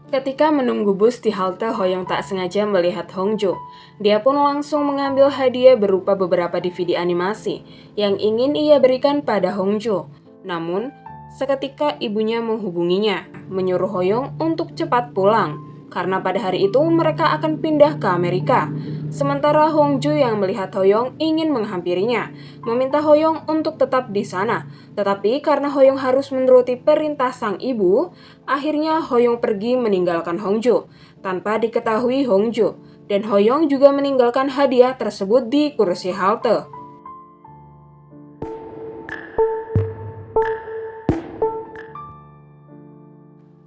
Ketika menunggu bus di halte, Hoyong tak sengaja melihat Hongjo. Dia pun langsung mengambil hadiah berupa beberapa DVD animasi yang ingin ia berikan pada Hongjo. Namun, seketika ibunya menghubunginya, menyuruh Hoyong untuk cepat pulang, karena pada hari itu mereka akan pindah ke Amerika. Sementara Hongjo yang melihat Hoyong ingin menghampirinya, meminta Hoyong untuk tetap di sana. Tetapi karena Hoyong harus menuruti perintah sang ibu, akhirnya Hoyong pergi meninggalkan Hongjo tanpa diketahui Hongjo, dan Hoyong juga meninggalkan hadiah tersebut di kursi halte.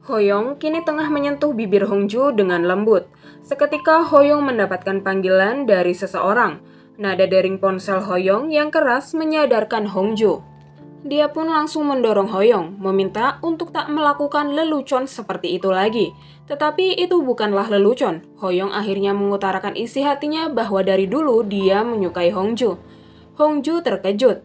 Hoyong kini tengah menyentuh bibir Hongjo dengan lembut. Seketika Hoyong mendapatkan panggilan dari seseorang. Nada dering ponsel Hoyong yang keras menyadarkan Hongjo. Dia pun langsung mendorong Hoyong, meminta untuk tak melakukan lelucon seperti itu lagi. Tetapi itu bukanlah lelucon. Hoyong akhirnya mengutarakan isi hatinya bahwa dari dulu dia menyukai Hongjo. Hongjo terkejut,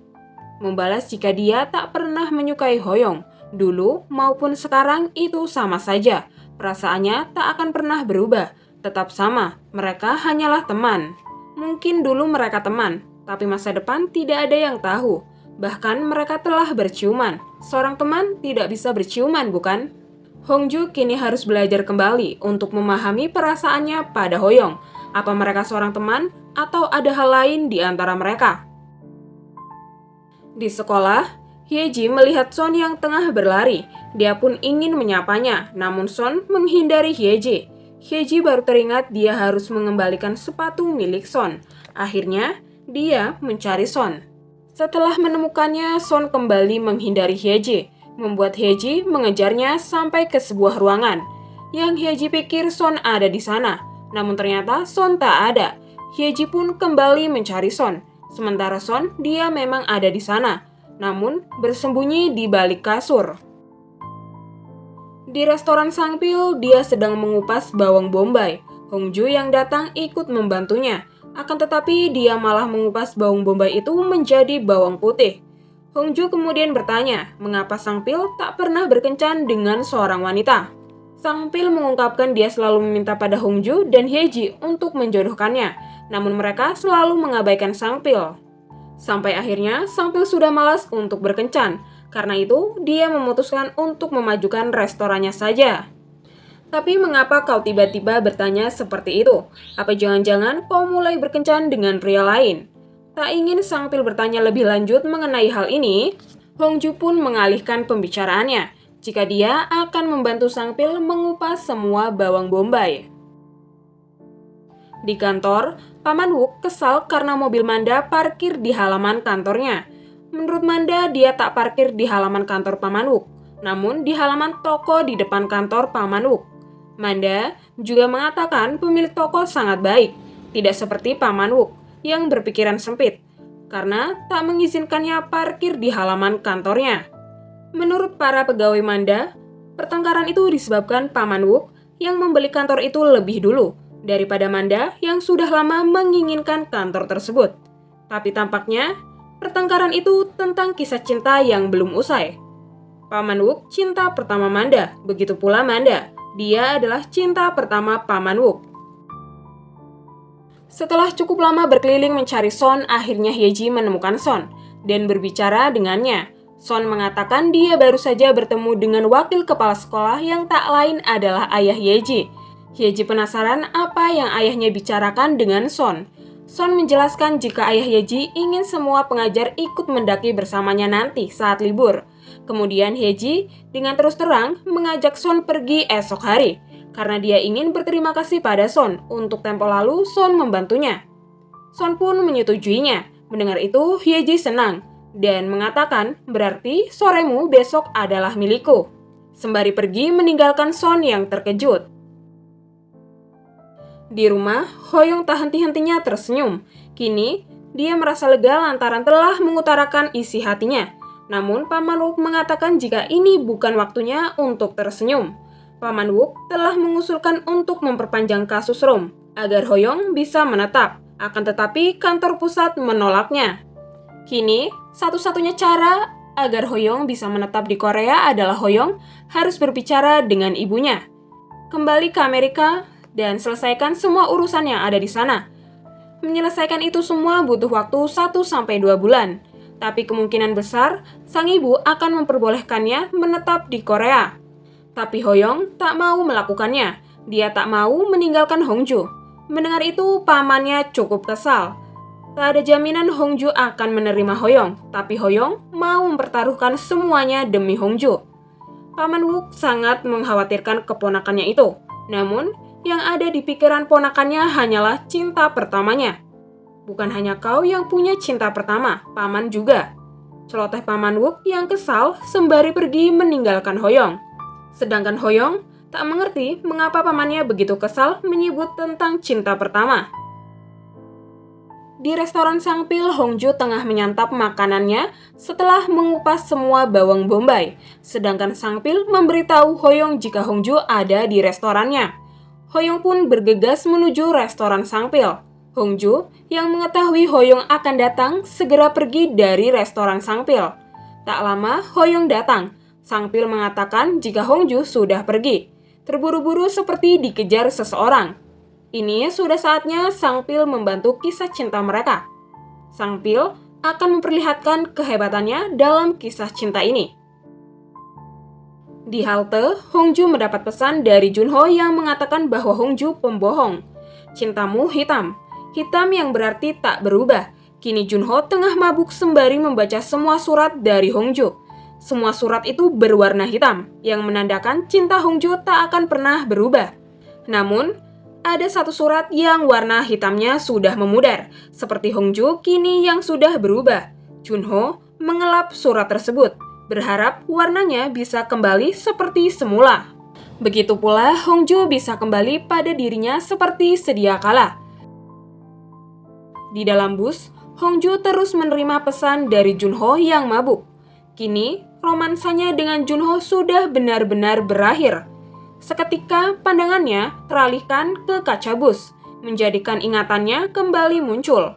membalas jika dia tak pernah menyukai Hoyong. Dulu maupun sekarang itu sama saja. Perasaannya tak akan pernah berubah. Tetap sama, mereka hanyalah teman. Mungkin dulu mereka teman, tapi masa depan tidak ada yang tahu. Bahkan mereka telah berciuman. Seorang teman tidak bisa berciuman, bukan? Hongjo kini harus belajar kembali untuk memahami perasaannya pada Hoyong. Apa mereka seorang teman atau ada hal lain di antara mereka? Di sekolah, Hyeji melihat Son yang tengah berlari. Dia pun ingin menyapanya, namun Son menghindari Hyeji. Hyeji baru teringat dia harus mengembalikan sepatu milik Son. Akhirnya, dia mencari Son. Setelah menemukannya, Son kembali menghindari Hyeji, membuat Hyeji mengejarnya sampai ke sebuah ruangan. Yang Hyeji pikir Son ada di sana, namun ternyata Son tak ada. Hyeji pun kembali mencari Son. Sementara Son, dia memang ada di sana, namun bersembunyi di balik kasur. Di restoran Sangpil, dia sedang mengupas bawang bombay. Hongjo yang datang ikut membantunya. Akan tetapi dia malah mengupas bawang bombay itu menjadi bawang putih. Hongjo kemudian bertanya, mengapa Sangpil tak pernah berkencan dengan seorang wanita. Sangpil mengungkapkan dia selalu meminta pada Hongjo dan Hyeji untuk menjodohkannya, namun mereka selalu mengabaikan Sangpil. Sampai akhirnya Sangpil sudah malas untuk berkencan, karena itu dia memutuskan untuk memajukan restorannya saja. Tapi mengapa kau tiba-tiba bertanya seperti itu? Apa jangan-jangan kau mulai berkencan dengan pria lain? Tak ingin Sangpil bertanya lebih lanjut mengenai hal ini, Hongjo pun mengalihkan pembicaraannya jika dia akan membantu Sangpil mengupas semua bawang bombay. Di kantor, Paman Wook kesal karena mobil Manda parkir di halaman kantornya. Menurut Manda, dia tak parkir di halaman kantor Paman Wook, namun di halaman toko di depan kantor Paman Wook. Manda juga mengatakan pemilik toko sangat baik, tidak seperti Paman Wook yang berpikiran sempit, karena tak mengizinkannya parkir di halaman kantornya. Menurut para pegawai Manda, pertengkaran itu disebabkan Paman Wook yang membeli kantor itu lebih dulu daripada Manda yang sudah lama menginginkan kantor tersebut. Tapi tampaknya pertengkaran itu tentang kisah cinta yang belum usai. Paman Wook cinta pertama Manda, begitu pula Manda. Dia adalah cinta pertama Paman Wook. Setelah cukup lama berkeliling mencari Son, akhirnya Hyeji menemukan Son dan berbicara dengannya. Son mengatakan dia baru saja bertemu dengan wakil kepala sekolah yang tak lain adalah ayah Hyeji. Hyeji penasaran apa yang ayahnya bicarakan dengan Son. Son menjelaskan jika ayah Hyeji ingin semua pengajar ikut mendaki bersamanya nanti saat libur. Kemudian Hyeji dengan terus terang mengajak Son pergi esok hari, karena dia ingin berterima kasih pada Son untuk tempo lalu Son membantunya. Son pun menyetujuinya. Mendengar itu Hyeji senang dan mengatakan berarti soremu besok adalah milikku. Sembari pergi meninggalkan Son yang terkejut. Di rumah, Hoyong tak henti-hentinya tersenyum. Kini, dia merasa lega lantaran telah mengutarakan isi hatinya. Namun, Paman Wook mengatakan jika ini bukan waktunya untuk tersenyum. Paman Wook telah mengusulkan untuk memperpanjang kasus Rom agar Hoyong bisa menetap. Akan tetapi, kantor pusat menolaknya. Kini, satu-satunya cara agar Hoyong bisa menetap di Korea adalah Hoyong harus berbicara dengan ibunya. kembali ke Amerika dan selesaikan semua urusan yang ada di sana. Menyelesaikan itu semua butuh waktu 1-2 bulan, tapi kemungkinan besar sang ibu akan memperbolehkannya menetap di Korea. Tapi Hoyong tak mau melakukannya. Dia tak mau meninggalkan Hongju. Mendengar itu, pamannya cukup kesal. Tak ada jaminan Hongju akan menerima Hoyong, tapi Hoyong mau mempertaruhkan semuanya demi Hongju. Paman Wook sangat mengkhawatirkan keponakannya itu. Namun, yang ada di pikiran ponakannya hanyalah cinta pertamanya. Bukan hanya kau yang punya cinta pertama, paman juga. Celoteh paman Wook yang kesal sembari pergi meninggalkan Hoyong. Sedangkan Hoyong tak mengerti mengapa pamannya begitu kesal menyebut tentang cinta pertama. Di restoran Sangpil, Hongju tengah menyantap makanannya setelah mengupas semua bawang bombay. Sedangkan Sangpil memberitahu Hoyong jika Hongju ada di restorannya. Hoyong pun bergegas menuju restoran Sangpil. Hongju yang mengetahui Hoyong akan datang segera pergi dari restoran Sangpil. Tak lama Hoyong datang. Sangpil mengatakan jika Hongju sudah pergi. Terburu-buru seperti dikejar seseorang. Ini sudah saatnya Sangpil membantu kisah cinta mereka. Sangpil akan memperlihatkan kehebatannya dalam kisah cinta ini. Di halte, Hongju mendapat pesan dari Junho yang mengatakan bahwa Hongju pembohong. Cintamu hitam. Hitam yang berarti tak berubah. Kini Junho tengah mabuk sembari membaca semua surat dari Hongju. Semua surat itu berwarna hitam, yang menandakan cinta Hongju tak akan pernah berubah. Namun, ada satu surat yang warna hitamnya sudah memudar, seperti Hongju kini yang sudah berubah. Junho mengelap surat tersebut, berharap warnanya bisa kembali seperti semula. Begitu pula Hongju bisa kembali pada dirinya seperti sedia kala. Di dalam bus, Hongju terus menerima pesan dari Junho yang mabuk. Kini, romansanya dengan Junho sudah benar-benar berakhir. Seketika pandangannya teralihkan ke kaca bus, menjadikan ingatannya kembali muncul.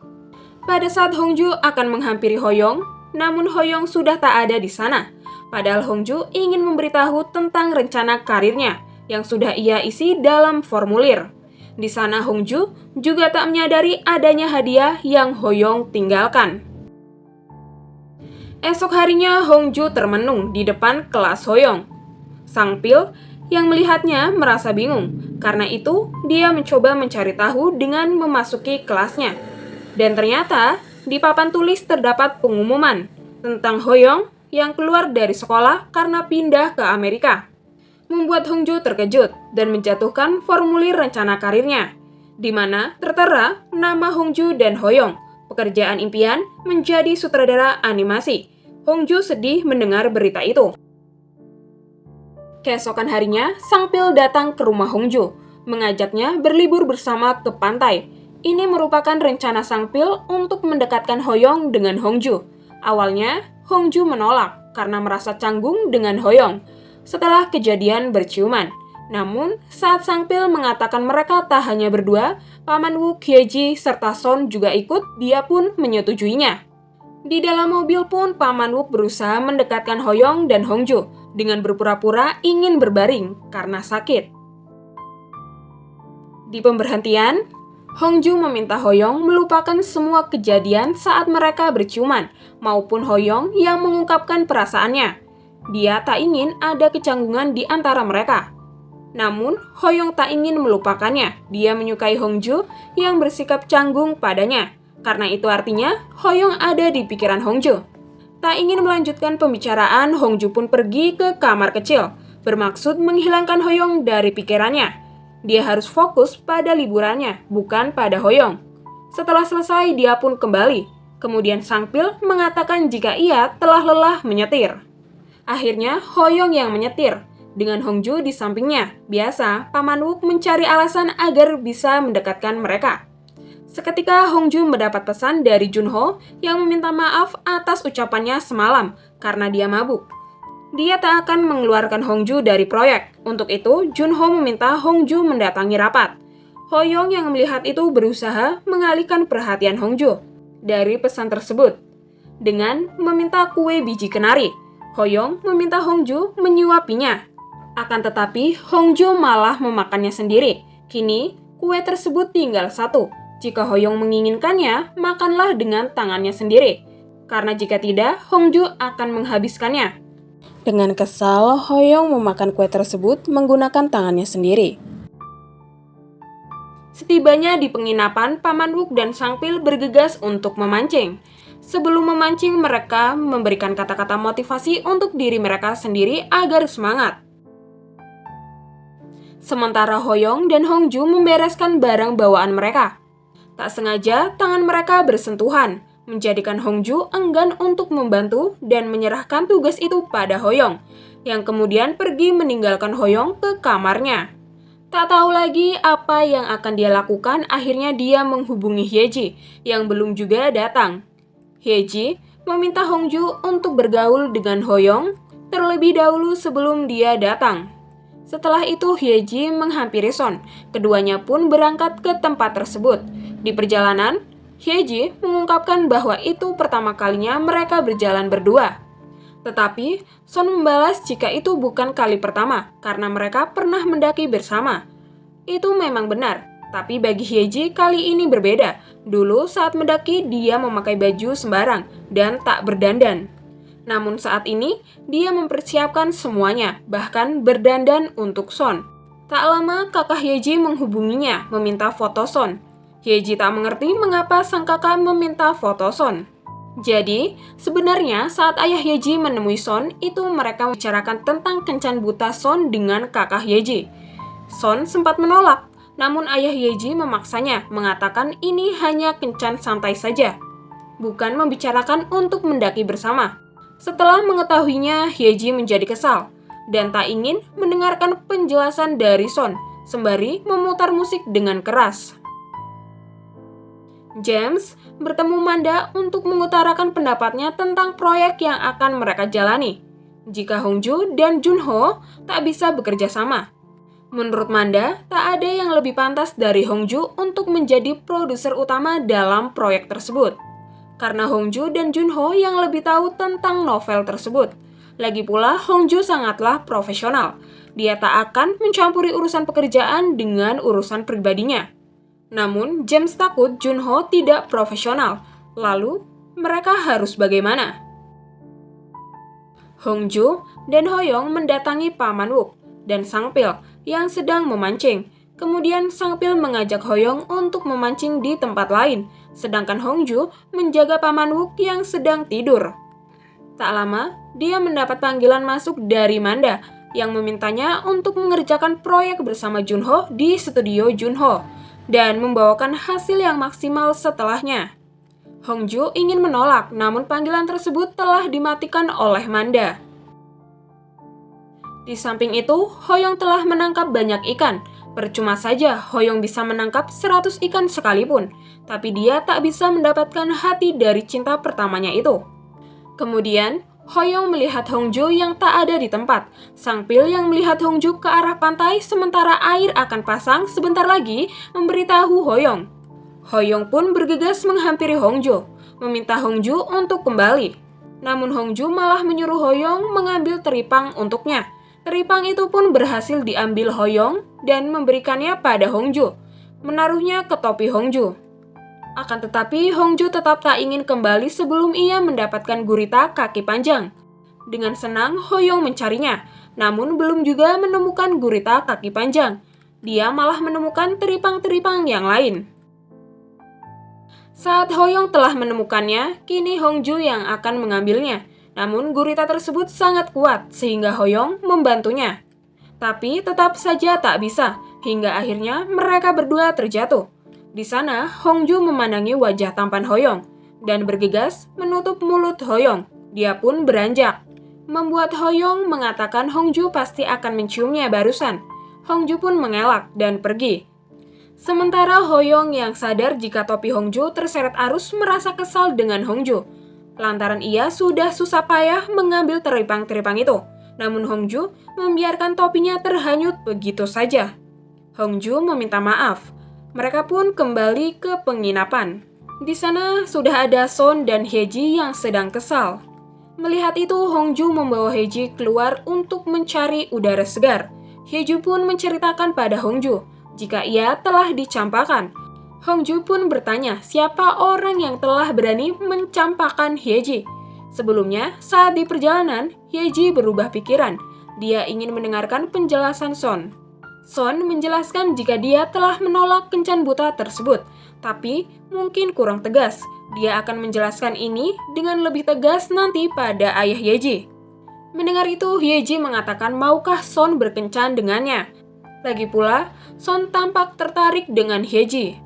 Pada saat Hongju akan menghampiri Hoyong, namun Hoyong sudah tak ada di sana. Padahal Hongju ingin memberitahu tentang rencana karirnya yang sudah ia isi dalam formulir. Di sana Hongju juga tak menyadari adanya hadiah yang Hoyong tinggalkan. Esok harinya Hongju termenung di depan kelas Hoyong. Sangpil yang melihatnya merasa bingung. Karena itu, dia mencoba mencari tahu dengan memasuki kelasnya. Dan ternyata, di papan tulis terdapat pengumuman tentang Hoyong yang keluar dari sekolah karena pindah ke Amerika. Membuat Hongju terkejut dan menjatuhkan formulir rencana karirnya, di mana tertera nama Hongju dan Hoyong, pekerjaan impian menjadi sutradara animasi. Hongju sedih mendengar berita itu. Keesokan harinya, Sangpil datang ke rumah Hongju, mengajaknya berlibur bersama ke pantai. Ini merupakan rencana Sangpil untuk mendekatkan Hoyong dengan Hongju. Awalnya, Hongju menolak karena merasa canggung dengan Hoyong setelah kejadian berciuman. Namun, saat Sangpil mengatakan mereka tak hanya berdua, Paman Wook, Hyeji, serta Son juga ikut, dia pun menyetujuinya. Di dalam mobil pun, Paman Wook berusaha mendekatkan Hoyong dan Hongju dengan berpura-pura ingin berbaring karena sakit. Di pemberhentian, Hongju meminta Hoyong melupakan semua kejadian saat mereka berciuman, maupun Hoyong yang mengungkapkan perasaannya. Dia tak ingin ada kecanggungan di antara mereka. Namun, Hoyong tak ingin melupakannya. Dia menyukai Hongju yang bersikap canggung padanya. Karena itu artinya, Hoyong ada di pikiran Hongju. Tak ingin melanjutkan pembicaraan, Hongju pun pergi ke kamar kecil, bermaksud menghilangkan Hoyong dari pikirannya. Dia harus fokus pada liburannya, bukan pada Hoyong. Setelah selesai, dia pun kembali. Kemudian Sangpil mengatakan jika ia telah lelah menyetir. Akhirnya, Hoyong yang menyetir, dengan Hongju di sampingnya. Biasa, Paman Wook mencari alasan agar bisa mendekatkan mereka. Seketika Hongju mendapat pesan dari Junho yang meminta maaf atas ucapannya semalam karena dia mabuk. Dia tak akan mengeluarkan Hongju dari proyek. Untuk itu, Junho meminta Hongju mendatangi rapat. Hoyong yang melihat itu berusaha mengalihkan perhatian Hongju dari pesan tersebut dengan meminta kue biji kenari. Hoyong meminta Hongju menyuapinya. Akan tetapi, Hongju malah memakannya sendiri. Kini, kue tersebut tinggal satu. Jika Hoyong menginginkannya, makanlah dengan tangannya sendiri. Karena jika tidak, Hongju akan menghabiskannya. Dengan kesal, Hoyong memakan kue tersebut menggunakan tangannya sendiri. Setibanya di penginapan, Paman Wook dan Sang Pil bergegas untuk memancing. Sebelum memancing, mereka memberikan kata-kata motivasi untuk diri mereka sendiri agar semangat. Sementara Hoyong dan Hongju membereskan barang bawaan mereka. Tak sengaja, tangan mereka bersentuhan, menjadikan Hongju enggan untuk membantu dan menyerahkan tugas itu pada Hoyong, yang kemudian pergi meninggalkan Hoyong ke kamarnya. Tak tahu lagi apa yang akan dia lakukan, akhirnya dia menghubungi Hyeji yang belum juga datang. Hyeji meminta Hongju untuk bergaul dengan Hoyong terlebih dahulu sebelum dia datang. Setelah itu Hyeji menghampiri Son, keduanya pun berangkat ke tempat tersebut. Di perjalanan, Hyeji mengungkapkan bahwa itu pertama kalinya mereka berjalan berdua. Tetapi, Son membalas jika itu bukan kali pertama, karena mereka pernah mendaki bersama. Itu memang benar, tapi bagi Hyeji kali ini berbeda. Dulu saat mendaki, dia memakai baju sembarang dan tak berdandan. Namun saat ini, dia mempersiapkan semuanya, bahkan berdandan untuk Son. Tak lama, kakak Hyeji menghubunginya, meminta foto Son. Hyeji tak mengerti mengapa sang kakak meminta foto Son. Jadi, sebenarnya saat ayah Hyeji menemui Son, itu mereka membicarakan tentang kencan buta Son dengan kakak Hyeji. Son sempat menolak, namun ayah Hyeji memaksanya, mengatakan ini hanya kencan santai saja, bukan membicarakan untuk mendaki bersama. Setelah mengetahuinya, Hyeji menjadi kesal, dan tak ingin mendengarkan penjelasan dari Son, sembari memutar musik dengan keras. James bertemu Manda untuk mengutarakan pendapatnya tentang proyek yang akan mereka jalani. Jika Hongju dan Junho tak bisa bekerja sama. Menurut Manda, tak ada yang lebih pantas dari Hongju untuk menjadi produser utama dalam proyek tersebut. Karena Hongju dan Junho yang lebih tahu tentang novel tersebut. Lagi pula, Hongju sangatlah profesional. Dia tak akan mencampuri urusan pekerjaan dengan urusan pribadinya. Namun, James takut Junho tidak profesional. Lalu, mereka harus bagaimana? Hongju dan Hoyong mendatangi Paman Wook dan Sang Pil yang sedang memancing. Kemudian Sang Pil mengajak Hoyong untuk memancing di tempat lain, sedangkan Hongju menjaga Paman Wook yang sedang tidur. Tak lama, dia mendapat panggilan masuk dari Manda yang memintanya untuk mengerjakan proyek bersama Junho di studio Junho dan membawakan hasil yang maksimal setelahnya. Hongju ingin menolak, namun panggilan tersebut telah dimatikan oleh Manda. Di samping itu, Hoyong telah menangkap banyak ikan. Percuma saja Hoyong bisa menangkap 100 ikan sekalipun, tapi dia tak bisa mendapatkan hati dari cinta pertamanya itu. Kemudian, Hoyong melihat Hongju yang tak ada di tempat. Sang Pil yang melihat Hongju ke arah pantai sementara air akan pasang sebentar lagi memberitahu Hoyong. Hoyong pun bergegas menghampiri Hongju, meminta Hongju untuk kembali. Namun Hongju malah menyuruh Hoyong mengambil teripang untuknya. Teripang itu pun berhasil diambil Hoyong dan memberikannya pada Hongju, menaruhnya ke topi Hongju. Akan tetapi, Hongju tetap tak ingin kembali sebelum ia mendapatkan gurita kaki panjang. Dengan senang, Hoyong mencarinya, namun belum juga menemukan gurita kaki panjang. Dia malah menemukan teripang-teripang yang lain. Saat Hoyong telah menemukannya, kini Hongju yang akan mengambilnya. Namun gurita tersebut sangat kuat sehingga Hoyong membantunya. Tapi tetap saja tak bisa, hingga akhirnya mereka berdua terjatuh. Di sana, Hongju memandangi wajah tampan Hoyong dan bergegas menutup mulut Hoyong. Dia pun beranjak, membuat Hoyong mengatakan Hongju pasti akan menciumnya barusan. Hongju pun mengelak dan pergi. Sementara Hoyong yang sadar jika topi Hongju terseret arus merasa kesal dengan Hongju, lantaran ia sudah susah payah mengambil teripang-teripang itu. Namun Hongju membiarkan topinya terhanyut begitu saja. Hongju meminta maaf. Mereka pun kembali ke penginapan. Di sana sudah ada Son dan Hyeji yang sedang kesal. Melihat itu, Hongju membawa Hyeji keluar untuk mencari udara segar. Hyeju pun menceritakan pada Hongju jika ia telah dicampakkan. Hongju pun bertanya siapa orang yang telah berani mencampakkan Hyeji. Sebelumnya, saat di perjalanan, Hyeji berubah pikiran. Dia ingin mendengarkan penjelasan Son. Son menjelaskan jika dia telah menolak kencan buta tersebut, tapi mungkin kurang tegas. Dia akan menjelaskan ini dengan lebih tegas nanti pada ayah Hyeji. Mendengar itu, Hyeji mengatakan maukah Son berkencan dengannya. Lagi pula, Son tampak tertarik dengan Hyeji.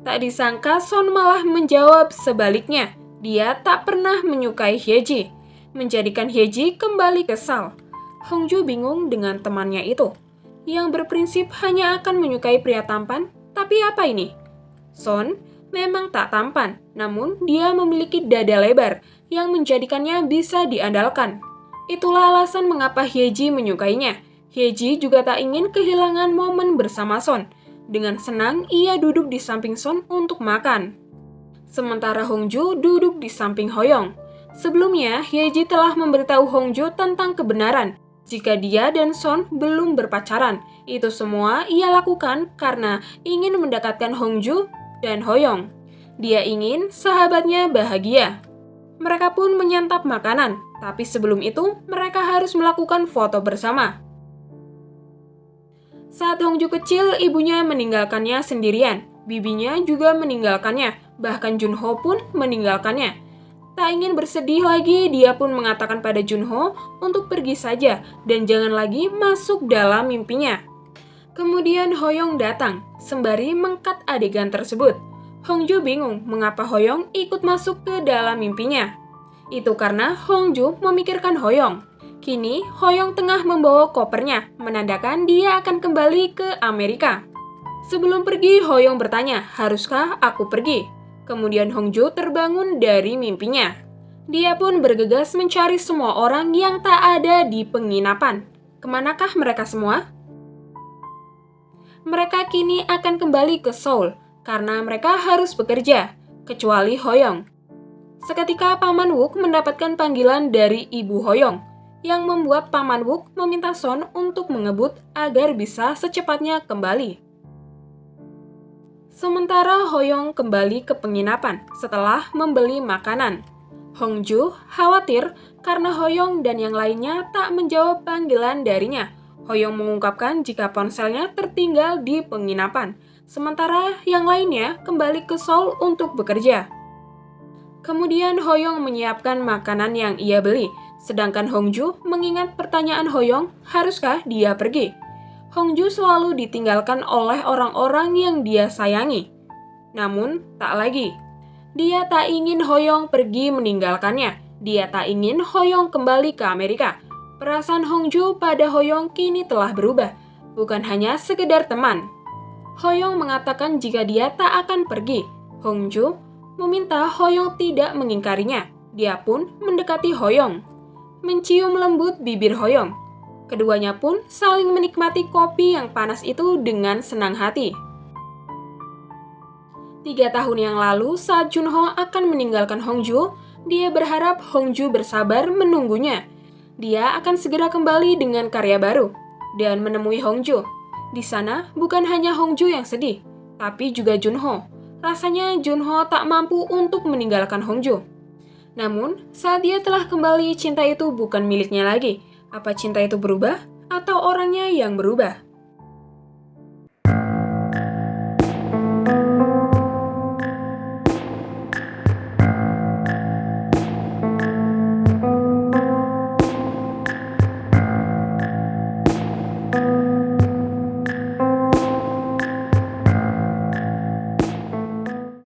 Tak disangka Son malah menjawab sebaliknya. Dia tak pernah menyukai Hyeji, menjadikan Hyeji kembali kesal. Hongju bingung dengan temannya itu, yang berprinsip hanya akan menyukai pria tampan. Tapi apa ini? Son memang tak tampan, namun dia memiliki dada lebar yang menjadikannya bisa diandalkan. Itulah alasan mengapa Hyeji menyukainya. Hyeji juga tak ingin kehilangan momen bersama Son. Dengan senang, ia duduk di samping Son untuk makan. Sementara Hongju duduk di samping Hoyong. Sebelumnya, Hyeji telah memberitahu Hongju tentang kebenaran jika dia dan Son belum berpacaran. Itu semua ia lakukan karena ingin mendekatkan Hongju dan Hoyong. Dia ingin sahabatnya bahagia. Mereka pun menyantap makanan, tapi sebelum itu mereka harus melakukan foto bersama. Saat Hongju kecil, ibunya meninggalkannya sendirian. Bibinya juga meninggalkannya, bahkan Junho pun meninggalkannya. Tak ingin bersedih lagi, dia pun mengatakan pada Junho untuk pergi saja dan jangan lagi masuk dalam mimpinya. Kemudian Hoyong datang, sembari mengkat adegan tersebut. Hongju bingung mengapa Hoyong ikut masuk ke dalam mimpinya. Itu karena Hongju memikirkan Hoyong. Kini Hoyong tengah membawa kopernya, menandakan dia akan kembali ke Amerika. Sebelum pergi, Hoyong bertanya, haruskah aku pergi? Kemudian Hongju terbangun dari mimpinya. Dia pun bergegas mencari semua orang yang tak ada di penginapan. Kemanakah mereka semua? Mereka kini akan kembali ke Seoul karena mereka harus bekerja, kecuali Hoyong. Seketika Paman Wook mendapatkan panggilan dari Ibu Hoyong, yang membuat Paman Wook meminta Son untuk mengebut agar bisa secepatnya kembali. Sementara Hoyong kembali ke penginapan setelah membeli makanan. Hongju khawatir karena Hoyong dan yang lainnya tak menjawab panggilan darinya. Hoyong mengungkapkan jika ponselnya tertinggal di penginapan, sementara yang lainnya kembali ke Seoul untuk bekerja. Kemudian Hoyong menyiapkan makanan yang ia beli, sedangkan Hongju mengingat pertanyaan Hoyong, haruskah dia pergi? Hongju selalu ditinggalkan oleh orang-orang yang dia sayangi. Namun, tak lagi. Dia tak ingin Hoyong pergi meninggalkannya. Dia tak ingin Hoyong kembali ke Amerika. Perasaan Hongju pada Hoyong kini telah berubah, bukan hanya sekedar teman. Hoyong mengatakan jika dia tak akan pergi. Hongju meminta Hoyong tidak mengingkarinya. Dia pun mendekati Hoyong, mencium lembut bibir Hoyong. Keduanya pun saling menikmati kopi yang panas itu dengan senang hati. 3 tahun yang lalu, saat Junho akan meninggalkan Hongju, dia berharap Hongju bersabar menunggunya. Dia akan segera kembali dengan karya baru dan menemui Hongju. Di sana, bukan hanya Hongju yang sedih, tapi juga Junho. Rasanya Junho tak mampu untuk meninggalkan Hongju. Namun, saat dia telah kembali, cinta itu bukan miliknya lagi. Apa cinta itu berubah? Atau orangnya yang berubah?